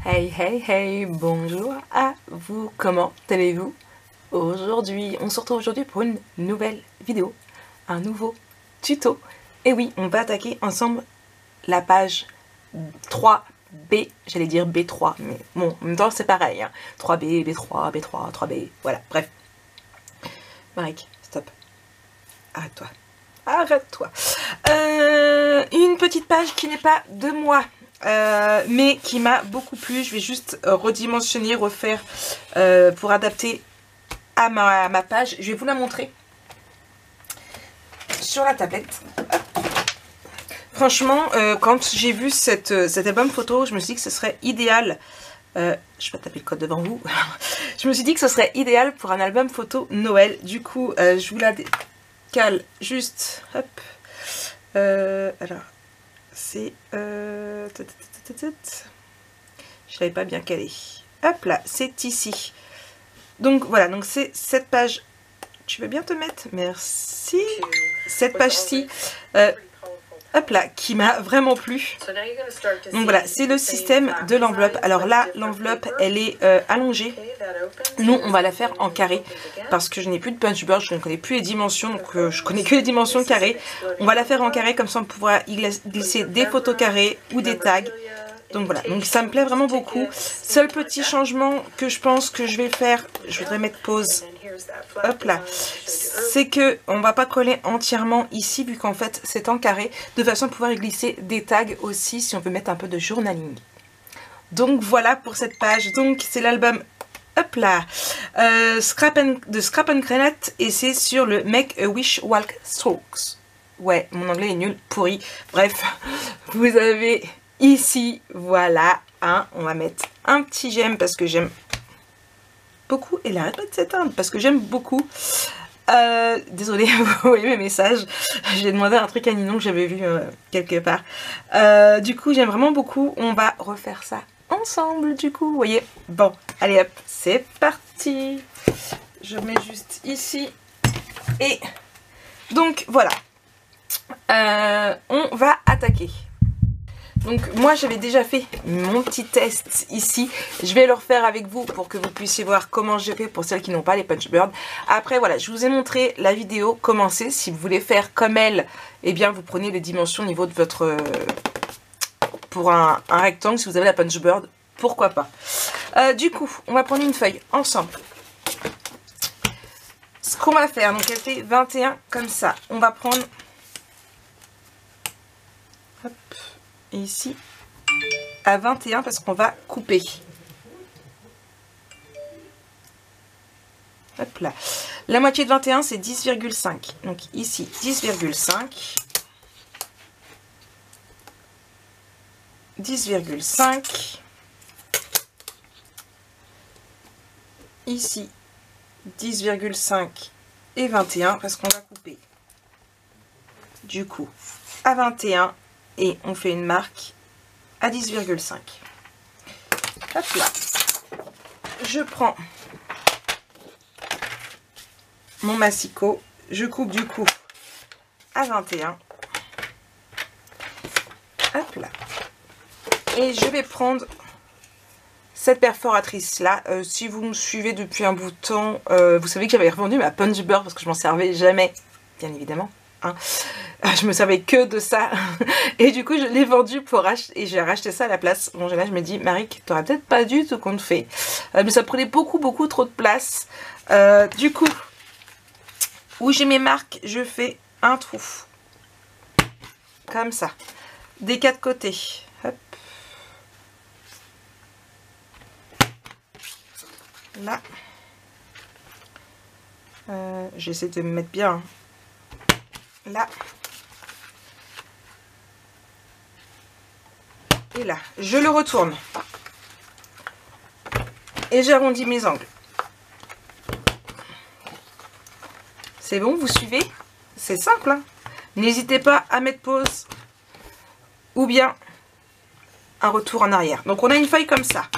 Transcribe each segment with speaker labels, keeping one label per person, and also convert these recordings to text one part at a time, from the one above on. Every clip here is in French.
Speaker 1: Hey hey hey, bonjour à vous, comment allez-vous? Aujourd'hui, on se retrouve aujourd'hui pour une nouvelle vidéo, un nouveau tuto. Et oui, on va attaquer ensemble la page 3B, j'allais dire B3, mais bon, en même temps c'est pareil, hein. 3B, B3, B3, 3B, voilà, bref. Marek, stop, arrête-toi. Arrête-toi. Une petite page qui n'est pas de moi, mais qui m'a beaucoup plu. Je vais juste redimensionner, refaire pour adapter à ma page. Je vais vous la montrer sur la tablette. Franchement, quand j'ai vu cet album photo, je me suis dit que ce serait idéal. Je vais pas taper le code devant vous. Je me suis dit que ce serait idéal pour un album photo Noël. Du coup, je vous la cale juste. Hop. Alors, c'est... je savais pas bien calé. Hop là, c'est ici. Donc voilà, donc c'est cette page. Tu veux bien te mettre? Merci. Cette page-ci, hop là, qui m'a vraiment plu. Donc voilà, c'est le système de l'enveloppe. Alors là, l'enveloppe, elle est allongée. Nous, on va la faire en carré parce que je n'ai plus de punchboard, je ne connais plus les dimensions, donc je connais que les dimensions carrées. On va la faire en carré, comme ça on pourra y glisser des photos carrées ou des tags. Donc voilà, donc ça me plaît vraiment beaucoup. Seul petit changement que je pense que je vais faire, je voudrais mettre pause. Hop là, c'est que on va pas coller entièrement ici vu qu'en fait c'est en carré, de façon à pouvoir y glisser des tags aussi si on veut mettre un peu de journaling. Donc voilà pour cette page. Donc c'est l'album, hop là, de Scrap and Granite, et c'est sur le Make a Wish Walk Strokes. Ouais, mon anglais est nul, pourri. Bref, vous avez ici, voilà, hein, on va mettre un petit j'aime parce que j'aime beaucoup, et l'arrête pas de s'éteindre parce que j'aime beaucoup. Désolée, vous voyez mes messages, j'ai demandé un truc à Ninon que j'avais vu quelque part. Du coup, j'aime vraiment beaucoup. On va refaire ça ensemble, du coup, vous voyez. Bon, allez hop, c'est parti. Je mets juste ici. Et donc, voilà. On va attaquer. Donc moi j'avais déjà fait mon petit test ici, je vais le refaire avec vous pour que vous puissiez voir comment j'ai fait pour celles qui n'ont pas les punchboards. Après voilà, je vous ai montré la vidéo, comment c'est, si vous voulez faire comme elle, eh bien vous prenez les dimensions au niveau de votre... pour un rectangle, si vous avez la punchboard, pourquoi pas. Du coup, on va prendre une feuille ensemble. Ce qu'on va faire, donc elle fait 21 comme ça, on va prendre... Hop. Et ici à 21 parce qu'on va couper. Hop là. La moitié de 21 c'est 10,5. Donc ici 10,5. 10,5. Ici 10,5 et 21 parce qu'on va couper. Du coup à 21. Et on fait une marque à 10,5. Hop là. Je prends mon massicot. Je coupe du coup à 21. Hop là. Et je vais prendre cette perforatrice là. Si vous me suivez depuis un bout de temps, vous savez que j'avais revendu ma punchboard parce que je m'en servais jamais, bien évidemment. Hein. Je me servais que de ça et du coup je l'ai vendu pour acheter, et j'ai racheté ça à la place. Bon là je me dis Marik, t'aurais peut-être pas dû tout compte fait, mais ça prenait beaucoup trop de place. Du coup où j'ai mes marques, je fais un trou comme ça des quatre côtés. Hop. Là j'essaie de me mettre bien, hein. Là et là, je le retourne et j'arrondis mes angles. C'est bon, vous suivez? C'est simple, hein. N'hésitez pas à mettre pause ou bien un retour en arrière. Donc on a une feuille comme ça.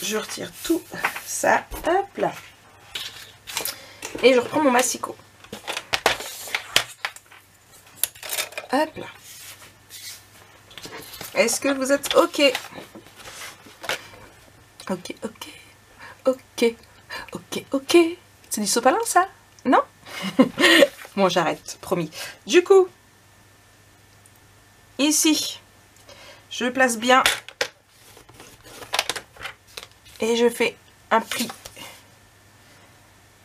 Speaker 1: Je retire tout ça, hop là, et je reprends mon massicot. Hop là. Est-ce que vous êtes OK? Ok, ok, ok, ok, ok. C'est du sopalin ça? Non? Bon, j'arrête, promis. Du coup, ici, je place bien et je fais un pli.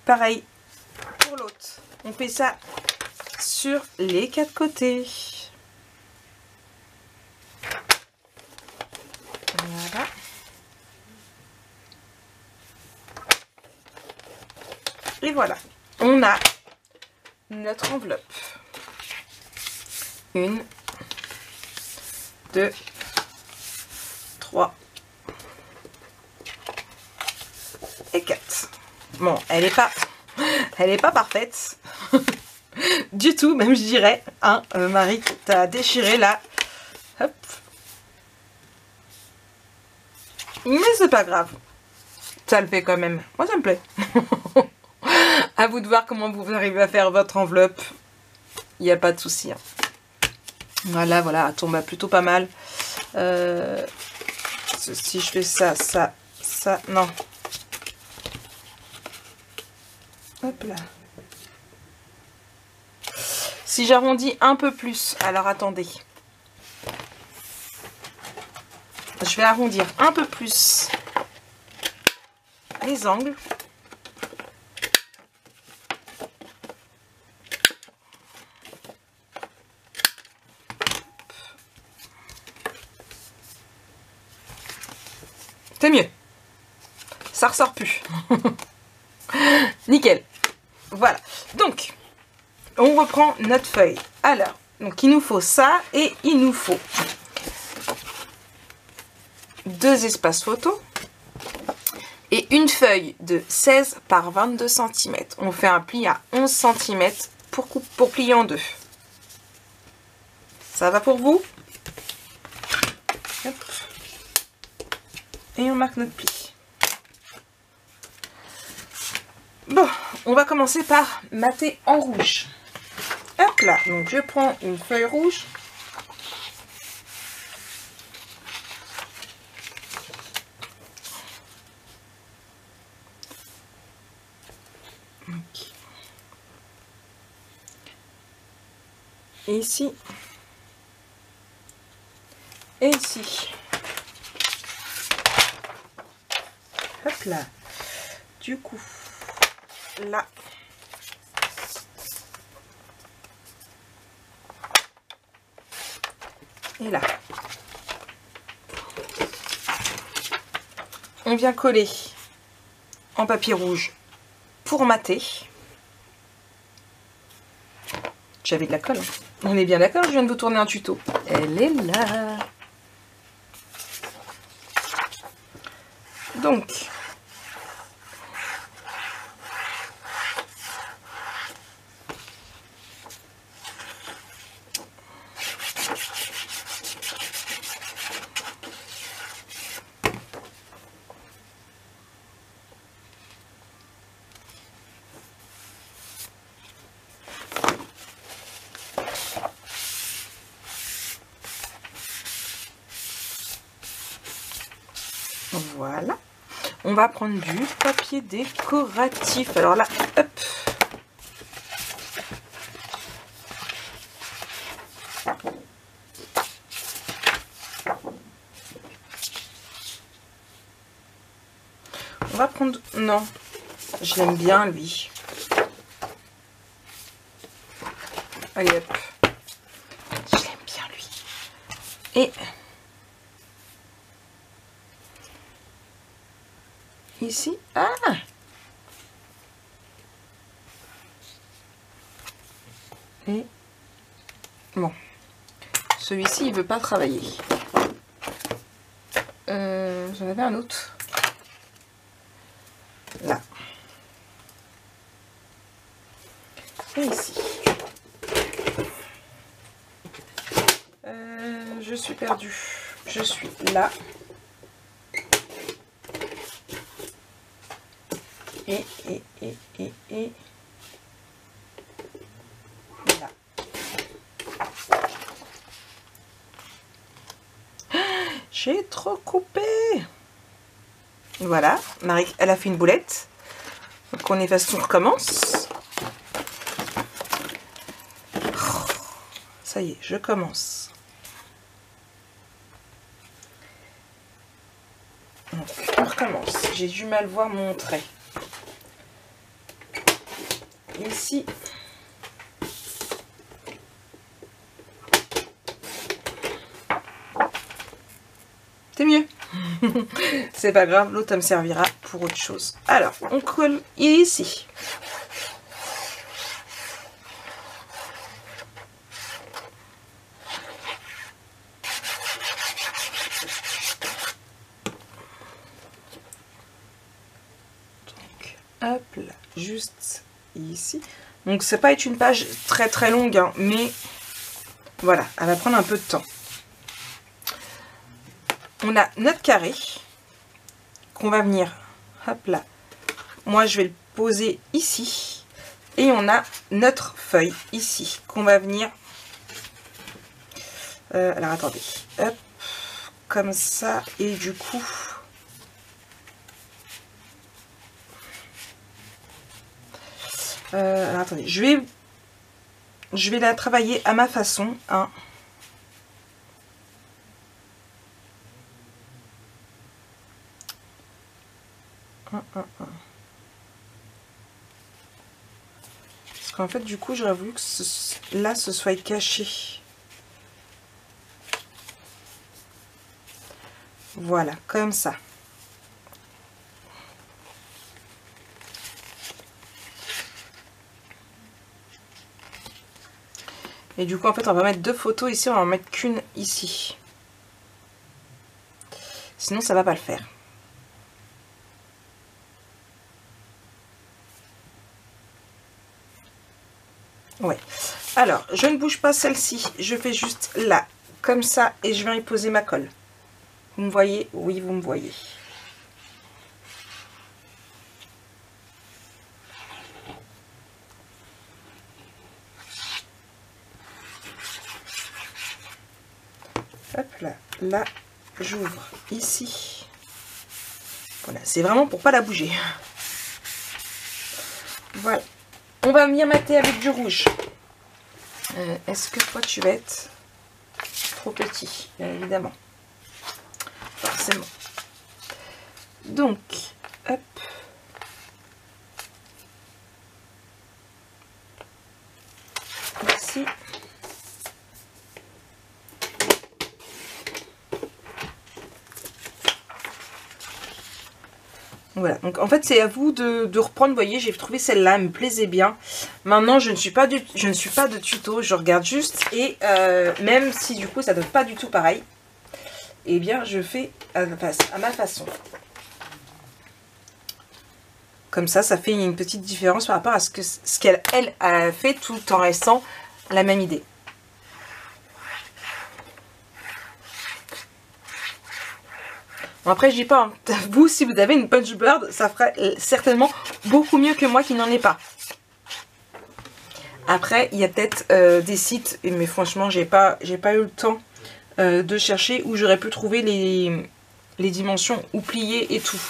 Speaker 1: Pareil pour l'autre. On fait ça sur les 4 côtés. Voilà. Et voilà. On a notre enveloppe. 1, 2, 3 et 4. Bon, elle est pas parfaite du tout, même je dirais. Hein, Marie, t'as déchiré là. Hop. Mais c'est pas grave. Ça le fait quand même. Moi, ça me plaît. À vous de voir comment vous arrivez à faire votre enveloppe. Il n'y a pas de souci. Hein. Voilà, voilà, elle tombe plutôt pas mal. Si je fais ça, ça, ça, non. Hop là. Si j'arrondis un peu plus, alors attendez. Je vais arrondir un peu plus les angles. C'est mieux. Ça ressort plus. Nickel. Voilà. Donc, on reprend notre feuille. Alors, donc il nous faut ça et il nous faut 2 espaces photos et une feuille de 16 par 22 cm. On fait un pli à 11 cm pour plier en 2. Ça va pour vous? Hop. Et on marque notre pli. Bon, on va commencer par mater en rouge. Hop là, donc je prends une feuille rouge. Okay. Et ici. Et ici. Hop là. Du coup, là. Et là. On vient coller en papier rouge pour mater. J'avais de la colle. On est bien d'accord, je viens de vous tourner un tuto. Elle est là. Donc, voilà. On va prendre du papier décoratif. Alors là, hop. On va prendre... Non, je l'aime bien, lui. Allez, hop. Je l'aime bien, lui. Et... ici, ah! Et... bon. Celui-ci, il veut pas travailler. J'en avais un autre. Là. Et ici. Je suis perdue. Je suis là. Et là. J'ai trop coupé. Voilà, Marie, elle a fait une boulette. Donc on efface tout, on recommence. Ça y est, je commence. Donc, on recommence. J'ai du mal à voir mon trait. Ici. C'est mieux. C'est pas grave, l'autre me servira pour autre chose. Alors, on colle ici. Donc, hop là, juste ici. Donc, ça va pas être une page très très longue, hein, mais voilà, elle va prendre un peu de temps. On a notre carré qu'on va venir, hop là, moi je vais le poser ici, et on a notre feuille ici qu'on va venir, alors attendez, hop, comme ça, et du coup, alors attendez, je vais la travailler à ma façon, hein. Parce qu'en fait, du coup, j'aurais voulu que là, ce soit caché. Voilà, comme ça. Et du coup, en fait, on va mettre deux photos ici, on va en mettre qu'une ici. Sinon, ça va pas le faire. Ouais. Alors, je ne bouge pas celle-ci. Je fais juste là, comme ça, et je viens y poser ma colle. Vous me voyez? Oui, vous me voyez. Hop là, là, j'ouvre ici. Voilà, c'est vraiment pour pas la bouger. Voilà. On va venir mater avec du rouge. Est-ce que toi tu vas être trop petit? Bien évidemment. Forcément. Donc, hop. Ici. Voilà, donc en fait c'est à vous de reprendre. Vous voyez, j'ai trouvé celle-là, elle me plaisait bien. Maintenant je ne suis pas de tuto, je regarde juste, et même si du coup ça donne pas du tout pareil, eh bien je fais à ma façon. Comme ça fait une petite différence par rapport à ce qu'elle a fait, tout en restant la même idée. Bon, après je dis pas, hein, vous si vous avez une punch bird, ça ferait certainement beaucoup mieux que moi qui n'en ai pas. Après il y a peut-être des sites, mais franchement j'ai pas eu le temps de chercher où j'aurais pu trouver les dimensions ou pliées et tout.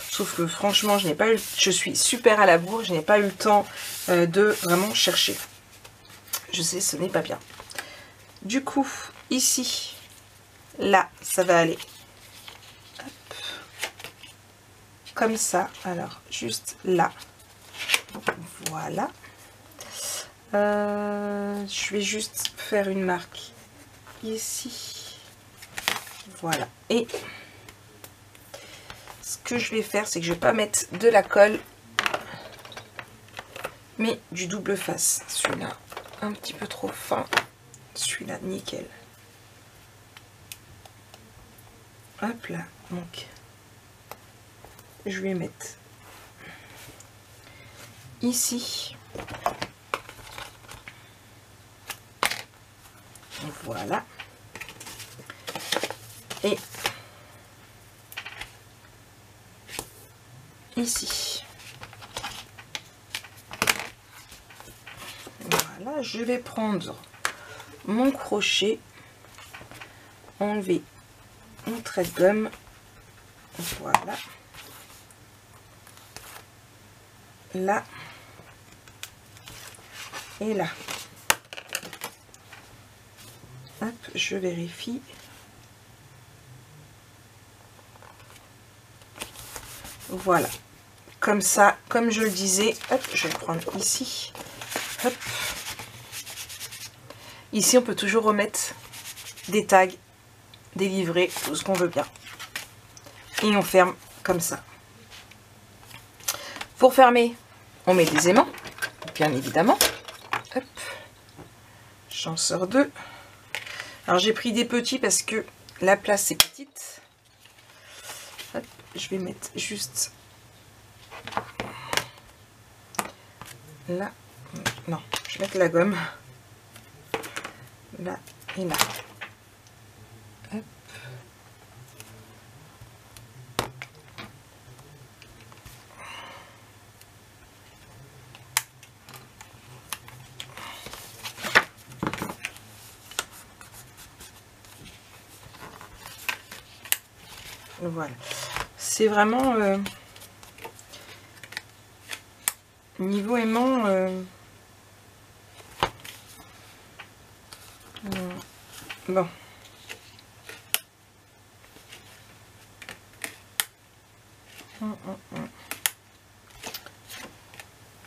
Speaker 1: Sauf que franchement je n'ai pas eu, je suis super à la bourre, je n'ai pas eu le temps de vraiment chercher. Je sais, ce n'est pas bien. Du coup ici, là ça va aller. Comme ça, alors juste là, voilà. Je vais juste faire une marque ici, voilà. Et ce que je vais faire, c'est que je vais pas mettre de la colle, mais du double face. Celui-là un petit peu trop fin, celui-là nickel. Hop là, donc je vais mettre ici, voilà, et ici, voilà. Je vais prendre mon crochet, enlever mon trait de gomme, voilà. là et là. Hop, je vérifie. Voilà. Comme ça, comme je le disais, hop, je vais le prendre ici. Hop. Ici, on peut toujours remettre des tags, des livrets, tout ce qu'on veut bien. Et on ferme comme ça. Pour fermer, on met des aimants, bien évidemment. Hop. J'en sors deux. Alors j'ai pris des petits parce que la place est petite. Hop. Je vais mettre juste là. Non, je vais mettre la gomme. Là et là. Hop. Voilà, c'est vraiment niveau aimant bon.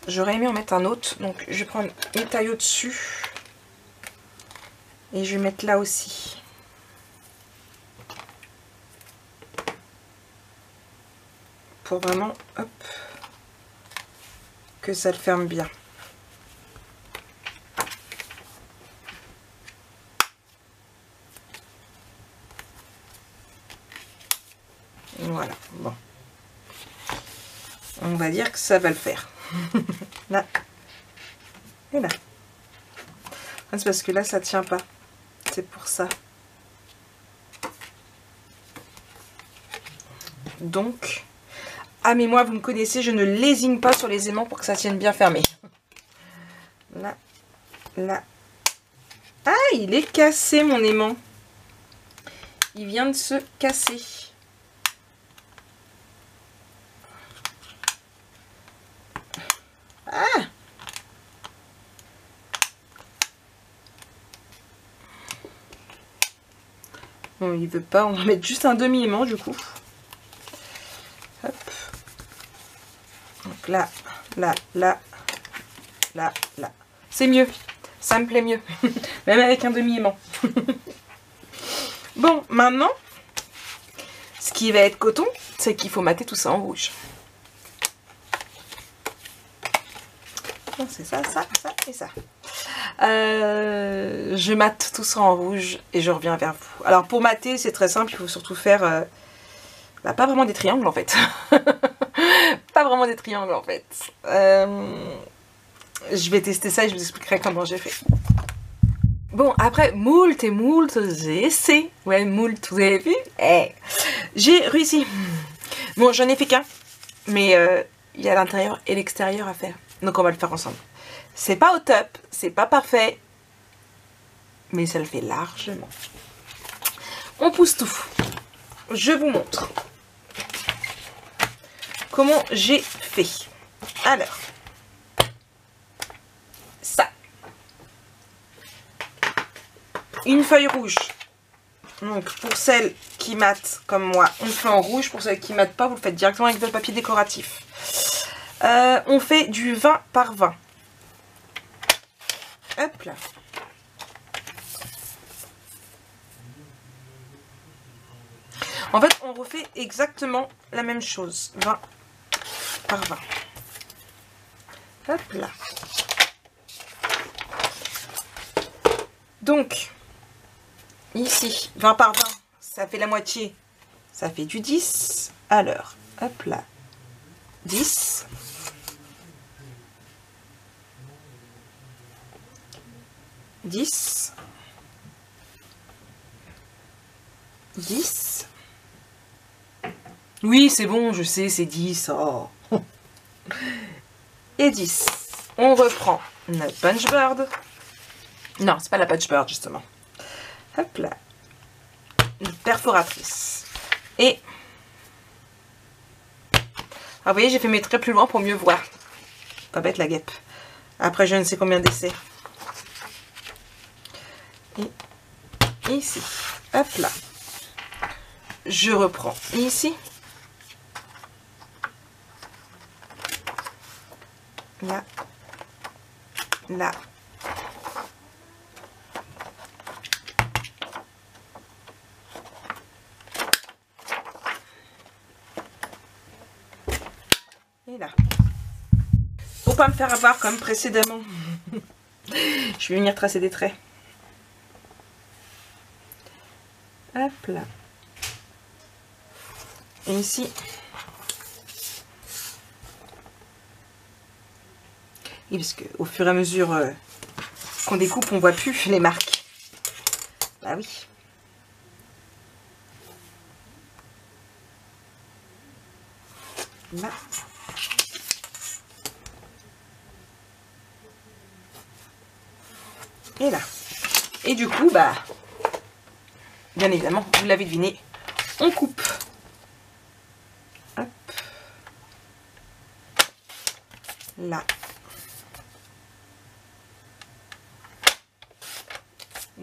Speaker 1: J'aurais aimé en mettre un autre, donc je vais prendre une taille au-dessus et je vais mettre là aussi. Pour vraiment, hop, que ça le ferme bien. Voilà, bon. On va dire que ça va le faire. Là. Et là. Ah, c'est parce que là, ça tient pas. C'est pour ça. Donc... Ah mais moi vous me connaissez, je ne lésine pas sur les aimants pour que ça tienne bien fermé. Là, là. Ah, il est cassé mon aimant. Il vient de se casser. Ah! Bon, il veut pas, on va mettre juste un demi-aimant du coup. Hop. Donc là, là, là, là, là. C'est mieux. Ça me plaît mieux. Même avec un demi-aimant. Bon, maintenant, ce qui va être coton, c'est qu'il faut mater tout ça en rouge. C'est ça, ça, ça et ça. Je mate tout ça en rouge et je reviens vers vous. Alors pour mater, c'est très simple. Il faut surtout faire... pas vraiment des triangles en fait. Pas vraiment des triangles en fait. Je vais tester ça et je vous expliquerai comment j'ai fait. Bon, après moult et moult essais. Ouais, moult, vous avez vu? J'ai réussi. Bon, j'en ai fait qu'un. Mais il y a l'intérieur et l'extérieur à faire. Donc on va le faire ensemble. C'est pas au top, c'est pas parfait. Mais ça le fait largement. On pousse tout. Je vous montre comment j'ai fait. Alors, ça. Une feuille rouge. Donc, pour celles qui matent comme moi, on le fait en rouge. Pour celles qui matent pas, vous le faites directement avec votre papier décoratif. On fait du 20 par 20. Hop là. En fait, on refait exactement la même chose. 20 par 20. Hop là. Donc, ici, 20 par 20, ça fait la moitié. Ça fait du 10. Alors, hop là. 10. 10. 10. Oui, c'est bon, je sais, c'est 10. Oh. Et 10. On reprend notre punchboard. Non, c'est pas la punchboard, justement. Hop là. Une perforatrice. Et... Ah, vous voyez, j'ai fait mes traits plus loin pour mieux voir. Pas bête la guêpe. Après je ne sais combien d'essais. Et ici. Hop là. Je reprends ici. Là. Là. Et là. Faut pas me faire avoir comme précédemment. Je vais venir tracer des traits. Hop là. Et ici. Et parce que au fur et à mesure qu'on découpe, on voit plus les marques. Bah oui. Là. Et là. Et du coup, bah, bien évidemment, vous l'avez deviné, on coupe. Hop. Là.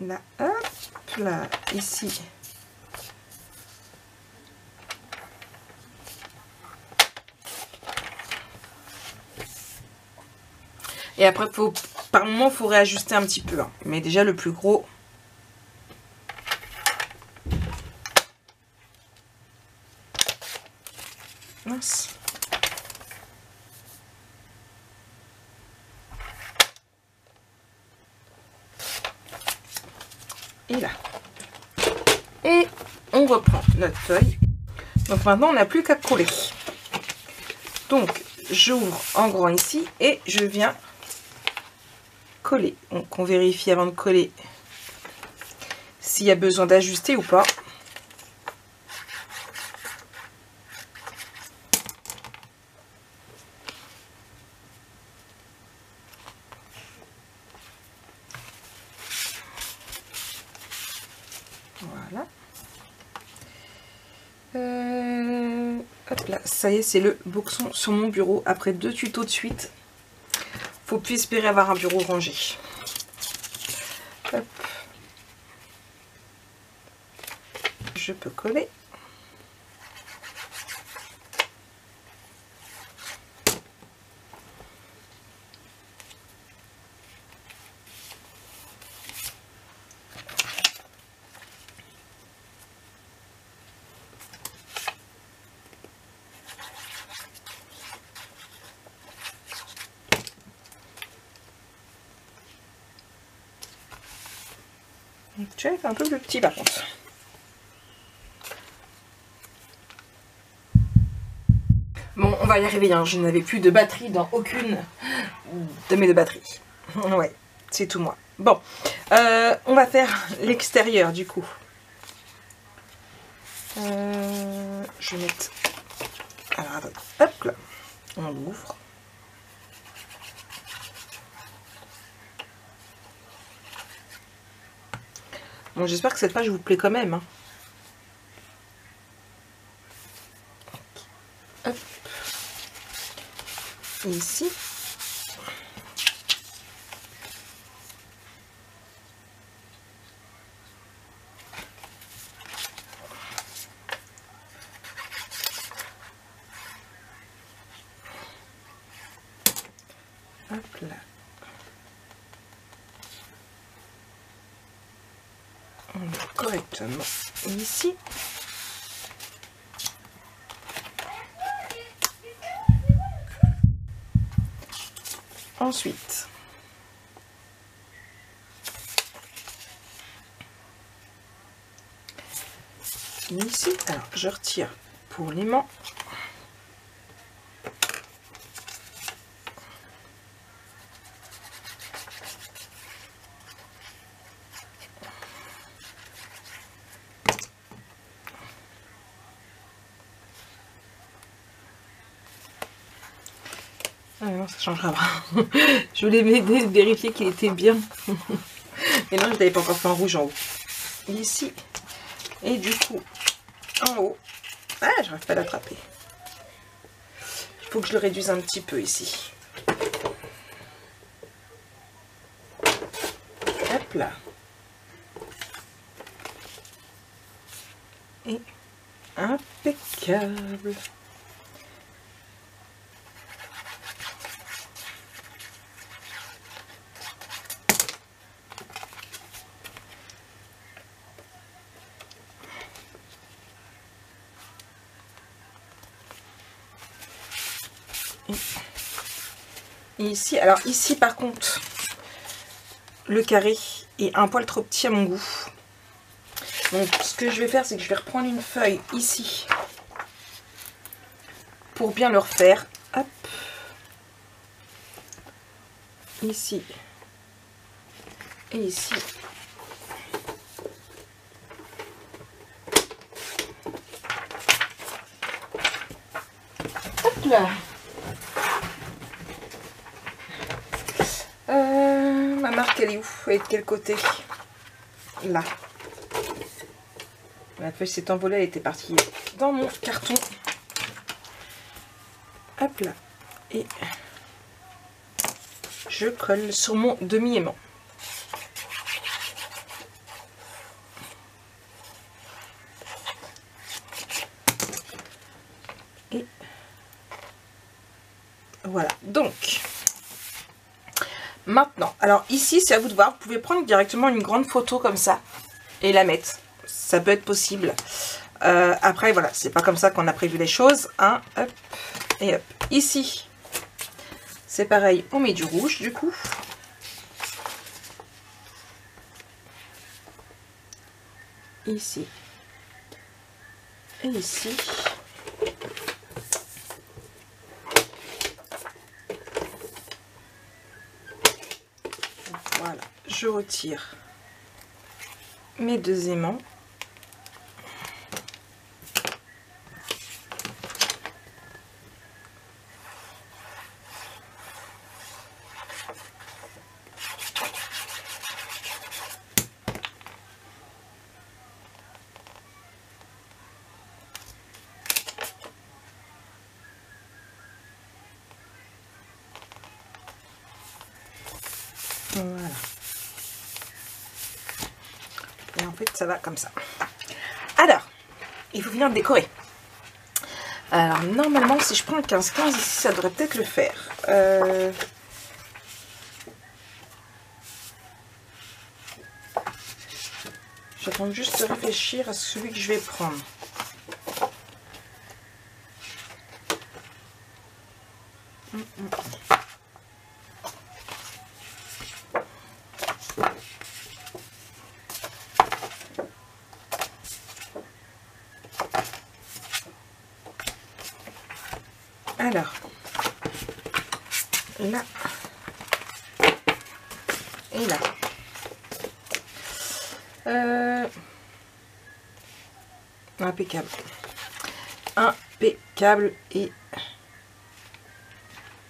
Speaker 1: Là, hop, là, ici. Et après, par moment, il faut réajuster un petit peu. Hein. Mais déjà, le plus gros. Mince. Et là. Et on reprend notre feuille. Donc maintenant, on n'a plus qu'à coller. Donc, j'ouvre en grand ici et je viens coller. Donc, on vérifie avant de coller s'il y a besoin d'ajuster ou pas. Voilà. Hop là, ça y est, c'est le boxon sur mon bureau. Après 2 tutos de suite, faut plus espérer avoir un bureau rangé. Hop. Je peux coller. Tu vois, il fait un peu plus petit par contre. Bon, on va y arriver, hein. Je n'avais plus de batterie dans aucune de mes 2 batteries. Ouais, c'est tout moi. Bon, on va faire l'extérieur du coup. Je vais mettre... Alors, attends. Hop là. On l'ouvre. Bon, j'espère que cette page vous plaît quand même. Hein. Hop. Et ici. Hop là. On met correctement ici. Ensuite, ici, alors je retire pour l'aimant. Ah non, ça changera pas. Je voulais m'aider, vérifier qu'il était bien. Mais non, je l'avais pas encore fait en rouge en haut. Ici. Et du coup, en haut. Ah, j'arrive pas à l'attraper. Il faut que je le réduise un petit peu ici. Hop là. Et impeccable. Et ici, alors ici par contre, le carré est un poil trop petit à mon goût. Donc ce que je vais faire, c'est que je vais reprendre une feuille ici pour bien le refaire. Hop. Ici. Et ici. Hop là. Ma marque, elle est où? Elle est de quel côté? Là. La feuille s'est envolée, elle était partie dans mon carton. Hop là. Et je colle sur mon demi-aimant. Et voilà. Donc, maintenant, alors ici, c'est à vous de voir. Vous pouvez prendre directement une grande photo comme ça et la mettre. Ça peut être possible. Après, voilà, c'est pas comme ça qu'on a prévu les choses. Hein, hop, et hop. Ici, c'est pareil, on met du rouge, du coup. Ici. Et ici. Voilà, je retire mes deux aimants. Voilà. Et en fait, ça va comme ça. Alors, il faut venir décorer. Alors, normalement, si je prends le 15-15 ici, ça devrait peut-être le faire. J'attends juste de réfléchir à celui que je vais prendre. Alors, là et là. Impeccable. Impeccable. Et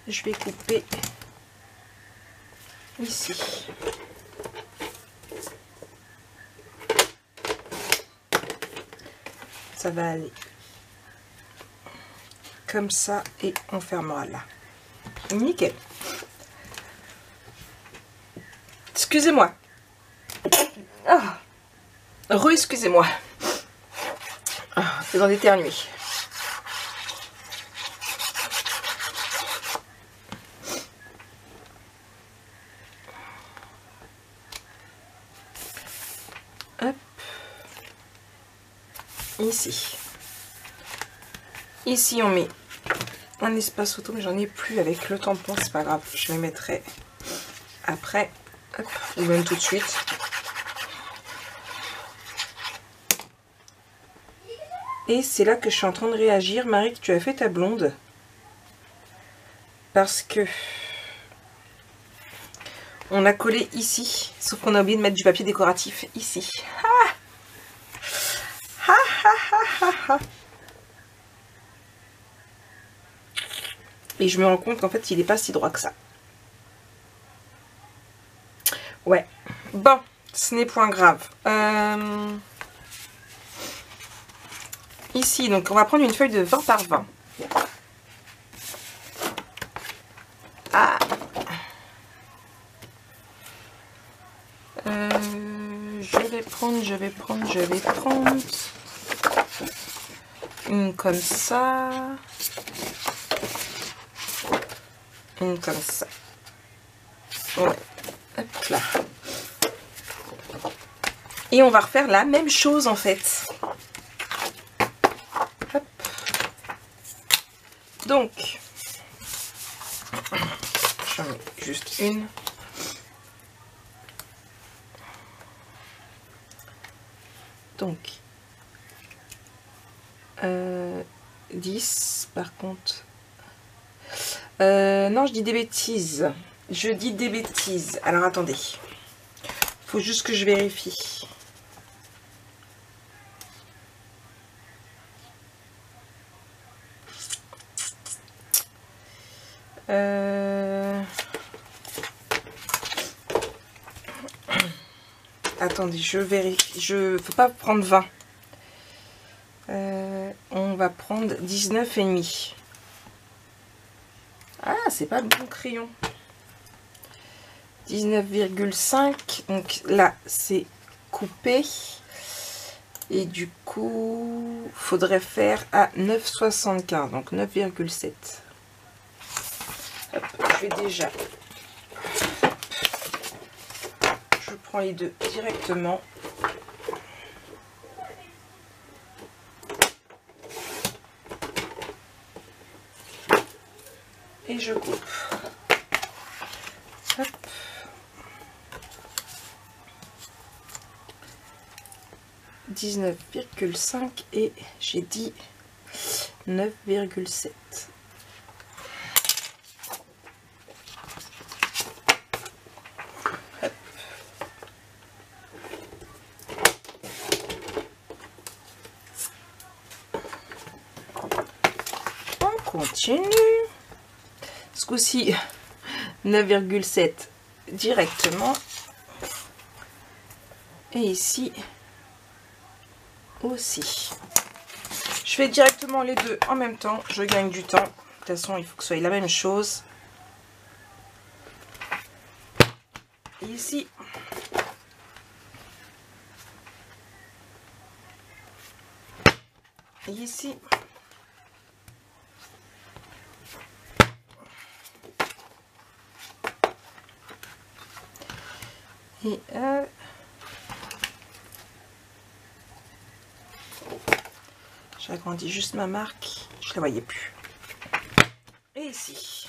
Speaker 1: je vais couper ici. Ça va aller comme ça et on fermera là. Nickel. Excusez-moi. Ah. Excusez-moi. C'est dans d'éternuer. Hop. Ici. Ici, on met un espace photo, mais j'en ai plus avec le tampon, c'est pas grave. Je les mettrai après, hop, ou même tout de suite. Et c'est là que je suis en train de réagir. Marie, que tu as fait ta blonde. Parce que on a collé ici, sauf qu'on a oublié de mettre du papier décoratif ici. Ah ha ha ha ha ha. Et je me rends compte qu'en fait, il n'est pas si droit que ça. Ouais. Bon, ce n'est point grave. Ici, donc, on va prendre une feuille de 20 par 20. Ah. vais prendre une comme ça, une comme ça. Ouais, hop là. Et on va refaire la même chose en fait. Hop. Donc, j'en mets juste une. Donc, 10 par contre. Non, je dis des bêtises. Alors, attendez. Faut juste que je vérifie. Attendez, je vérifie. Faut pas prendre 20. On va prendre 19,5. Ah, c'est pas le bon crayon. 19,5. Donc là, c'est coupé. Et du coup, faudrait faire à 9,75. Donc 9,7. Je vais déjà... Je prends les deux directement. Et je coupe. Hop. « 19,5 et j'ai dit 9,7. On continue. Ce coup-ci, 9,7 directement. Et ici aussi. Je fais directement les deux en même temps. Je gagne du temps. De toute façon, il faut que ce soit la même chose. Et ici. Et ici. Et j'agrandis juste ma marque, je la voyais plus. Et ici,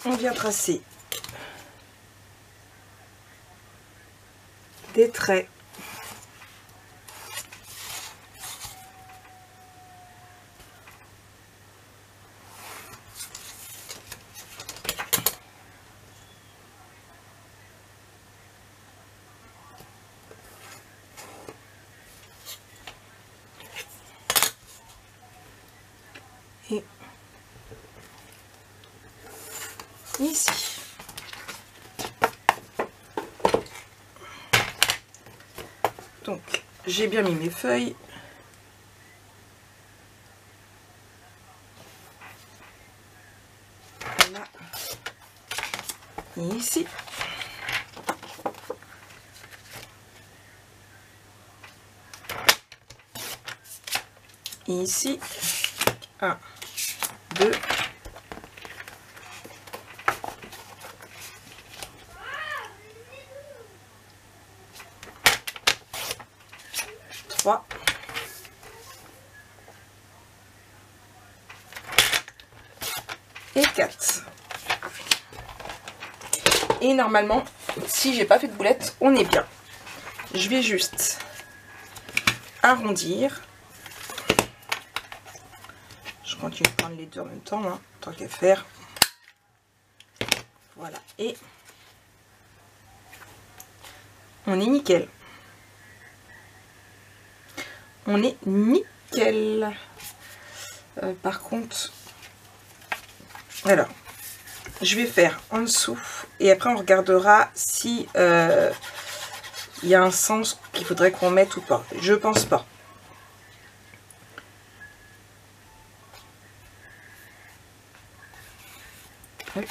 Speaker 1: on vient tracer des traits. Et ici. Donc, j'ai bien mis mes feuilles. Voilà. Et ici. Et ici. 1, 2. 3. Et 4. Et normalement, si j'ai pas fait de boulette, on est bien. Je vais juste arrondir. Je continue de prendre les deux en même temps, hein, tant qu'à faire. Voilà. Et on est nickel. On est nickel. Par contre, alors, je vais faire en dessous et après on regardera si il y a un sens qu'il faudrait qu'on mette ou pas. Je pense pas. Hop.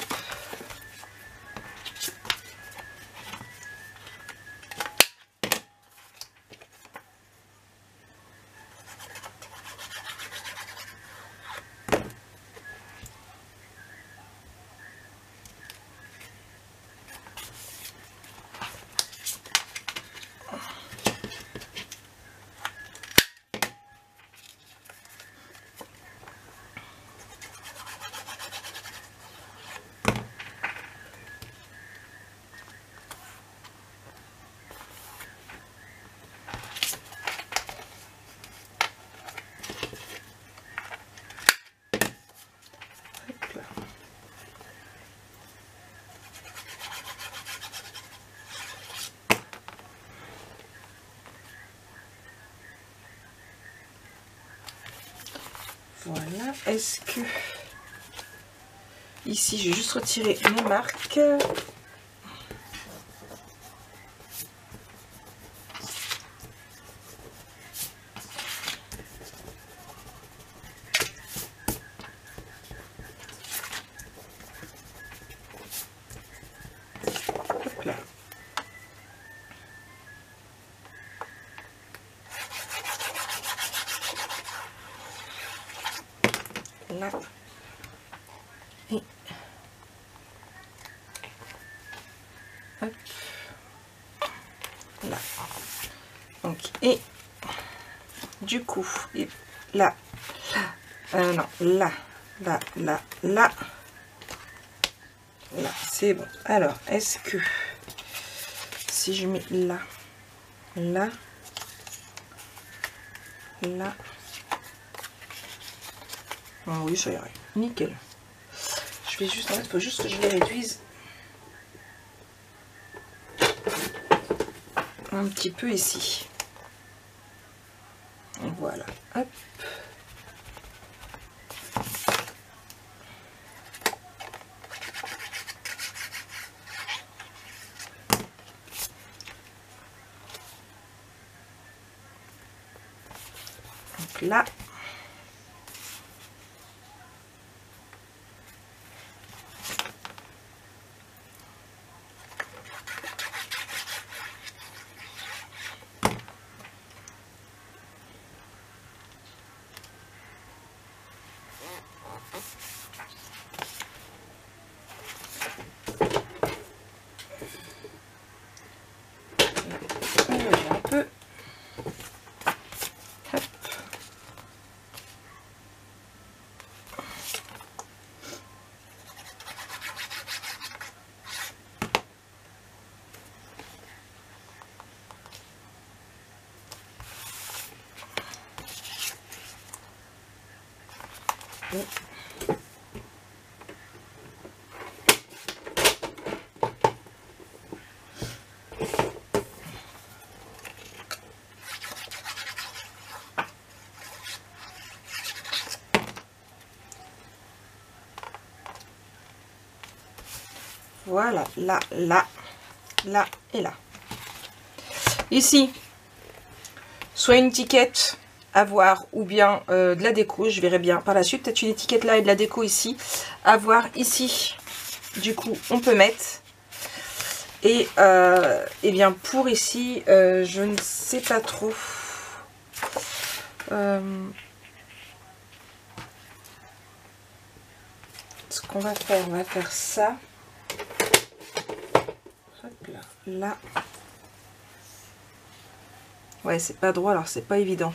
Speaker 1: Voilà. Est-ce que... Ici, je vais juste retirer mes marques. Hop là. Là. Et hop. Là. Donc, et du coup, et là, non, là, là, là, là, là, c'est bon. Alors, est-ce que si je mets là, là, là, oh oui, ça irait, nickel. Je vais juste, en fait, il faut juste que je les réduise un petit peu ici. Voilà, hop. Donc là. Un peu. Hop. Et voilà, là, là, là et là. Ici, soit une étiquette à voir ou bien de la déco, je verrai bien par la suite. Peut-être une étiquette là et de la déco ici. À voir ici, du coup, on peut mettre. Et bien pour ici, je ne sais pas trop. Ce qu'on va faire, on va faire ça. Hop là, là. Ouais, c'est pas droit, alors c'est pas évident.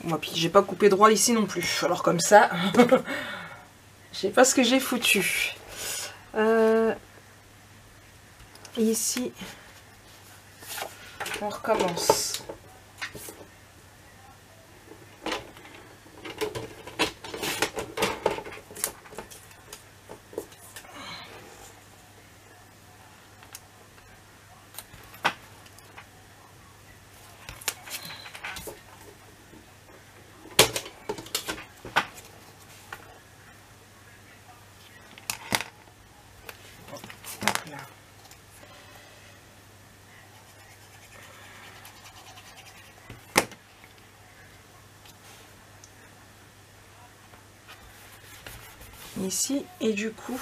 Speaker 1: Moi, puis j'ai pas coupé droit ici non plus. Alors comme ça, je sais pas ce que j'ai foutu. Ici, on recommence. Là. Ici, et du coup,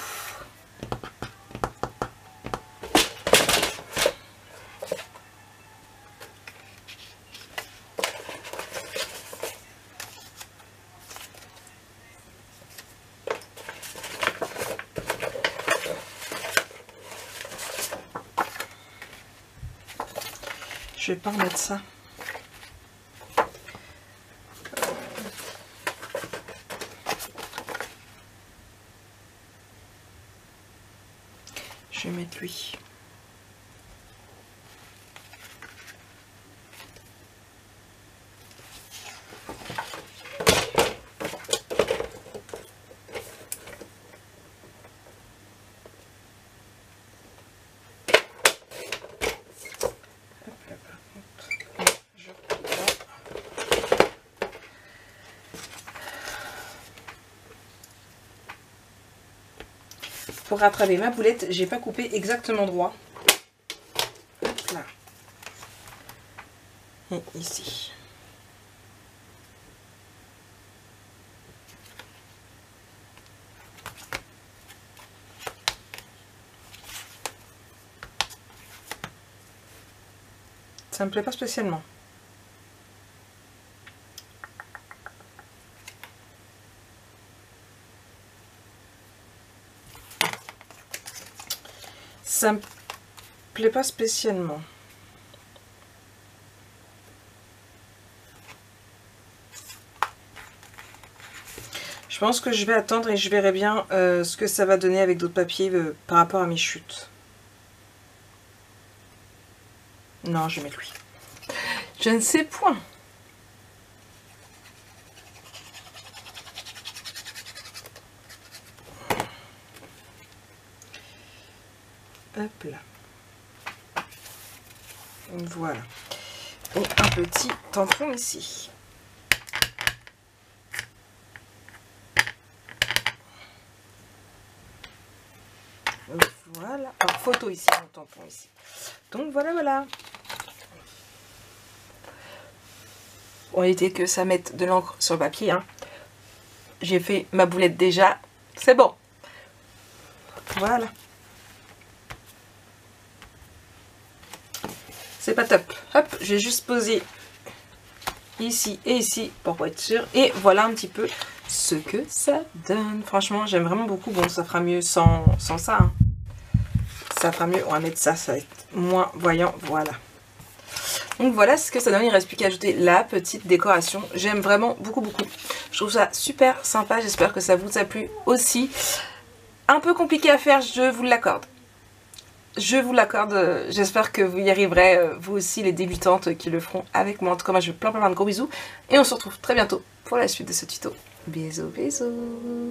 Speaker 1: je vais pas remettre ça. Je vais mettre lui. pour rattraper ma boulette, j'ai pas coupé exactement droit. Hop là. Et ici. Ça me plaît pas spécialement. Ça me plaît pas spécialement. Je pense que je vais attendre et je verrai bien ce que ça va donner avec d'autres papiers par rapport à mes chutes. Non, je vais mettre lui. Je ne sais point. Hop là. Voilà. Et un petit tampon ici. Voilà. Alors, photo ici, mon tampon ici. Donc voilà, voilà. Pour éviter que ça mette de l'encre sur le papier, hein. J'ai fait ma boulette déjà. C'est bon. Voilà. C'est pas top. Hop, j'ai juste posé ici et ici pour être sûr. Et voilà un petit peu ce que ça donne. Franchement, j'aime vraiment beaucoup. Bon, ça fera mieux sans ça, hein. Ça fera mieux. On va mettre ça, ça va être moins voyant. Voilà. Donc voilà ce que ça donne. Il ne reste plus qu'à ajouter la petite décoration. J'aime vraiment beaucoup, beaucoup. Je trouve ça super sympa. J'espère que ça vous a plu aussi. Un peu compliqué à faire, je vous l'accorde. Je vous l'accorde, j'espère que vous y arriverez, vous aussi les débutantes qui le feront avec moi. En tout cas, moi je vous fais plein de gros bisous. Et on se retrouve très bientôt pour la suite de ce tuto. Bisous, bisous.